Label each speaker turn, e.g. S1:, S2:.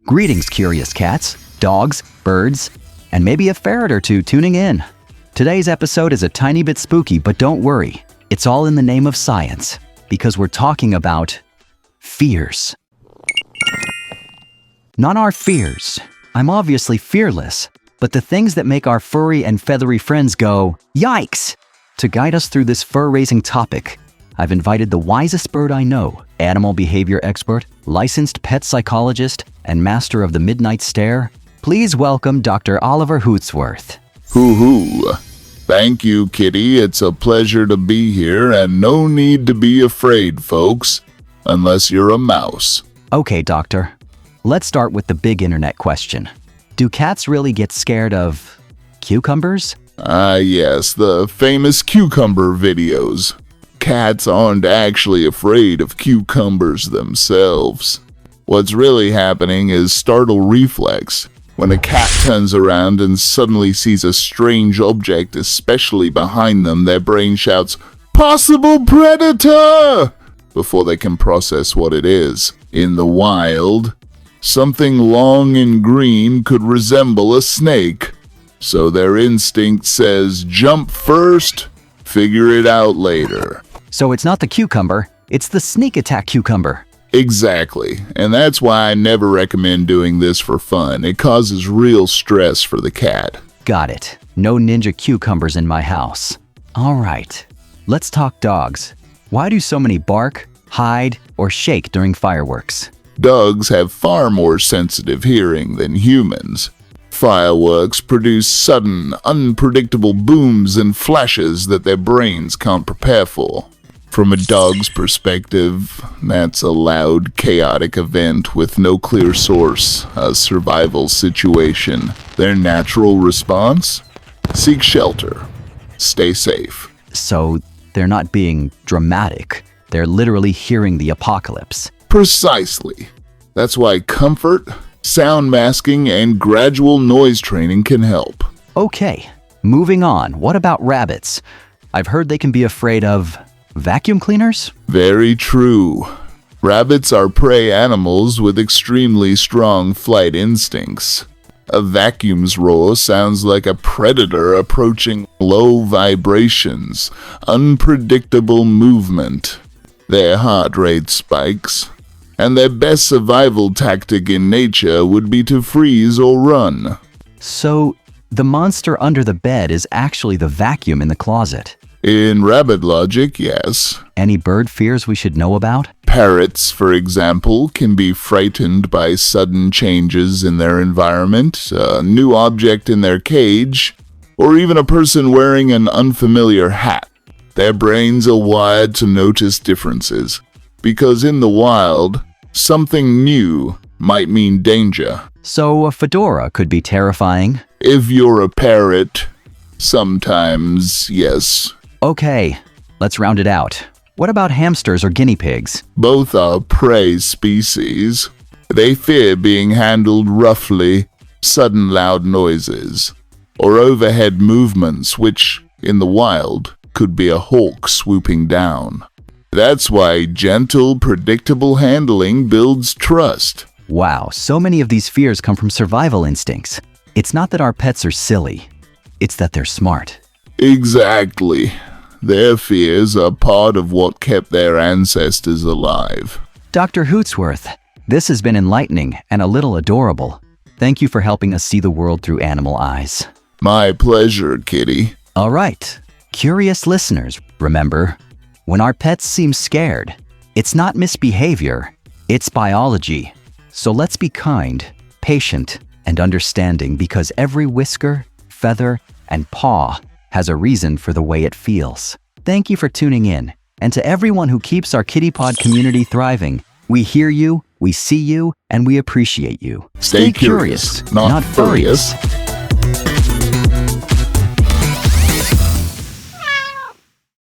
S1: Greetings, curious cats, dogs, birds, and maybe a ferret or two tuning in. Today's episode is a tiny bit spooky, but don't worry. It's all in the name of science, because we're talking about fears. Not our fears. I'm obviously fearless, but the things that make our furry and feathery friends go, yikes! To guide us through this fur-raising topic, I've invited the wisest bird I know, animal behavior expert, licensed pet psychologist, and master of the midnight stare. Please welcome Dr. Oliver Hootsworth.
S2: Hoo-hoo. Thank you, Kitty. It's a pleasure to be here, and no need to be afraid, folks, unless you're a mouse.
S1: Okay, doctor. Let's start with the big internet question. Do cats really get scared of cucumbers?
S2: Yes, the famous cucumber videos. Cats aren't actually afraid of cucumbers themselves. What's really happening is startle reflex. When a cat turns around and suddenly sees a strange object, especially behind them, their brain shouts, "Possible predator!" before they can process what it is. In the wild, something long and green could resemble a snake. So their instinct says, jump first, figure it out later.
S1: So it's not the cucumber, it's the sneak attack cucumber.
S2: Exactly, and that's why I never recommend doing this for fun. It causes real stress for the cat.
S1: Got it. No ninja cucumbers in my house. All right, let's talk dogs. Why do so many bark, hide, or shake during fireworks?
S2: Dogs have far more sensitive hearing than humans. Fireworks produce sudden, unpredictable booms and flashes that their brains can't prepare for. From a dog's perspective, that's a loud, chaotic event with no clear source, a survival situation. Their natural response? Seek shelter. Stay safe.
S1: So they're not being dramatic. They're literally hearing the apocalypse.
S2: Precisely. That's why comfort, sound masking, and gradual noise training can help.
S1: Okay, moving on. What about rabbits? I've heard they can be afraid of vacuum cleaners?
S2: Very true. Rabbits are prey animals with extremely strong flight instincts. A vacuum's roar sounds like a predator approaching. Low vibrations, unpredictable movement. Their heart rate spikes, and their best survival tactic in nature would be to freeze or run.
S1: So the monster under the bed is actually the vacuum in the closet.
S2: In rabbit logic, yes.
S1: Any bird fears we should know about?
S2: Parrots, for example, can be frightened by sudden changes in their environment, a new object in their cage, or even a person wearing an unfamiliar hat. Their brains are wired to notice differences, because in the wild, something new might mean danger.
S1: So a fedora could be terrifying?
S2: If you're a parrot, sometimes, yes.
S1: Okay, let's round it out. What about hamsters or guinea pigs?
S2: Both are prey species. They fear being handled roughly, sudden loud noises, or overhead movements which, in the wild, could be a hawk swooping down. That's why gentle, predictable handling builds trust.
S1: Wow, so many of these fears come from survival instincts. It's not that our pets are silly, it's that they're smart.
S2: Exactly. Their fears are part of what kept their ancestors alive.
S1: Dr. Hootsworth, this has been enlightening and a little adorable. Thank you for helping us see the world through animal eyes.
S2: My pleasure, Kitty.
S1: All right, curious listeners, remember, when our pets seem scared, it's not misbehavior, it's biology. So let's be kind, patient, and understanding because every whisker, feather, and paw has a reason for the way it feels. Thank you for tuning in, and to everyone who keeps our KittyPod community thriving, we hear you, we see you, and we appreciate you.
S2: Stay curious, not furious.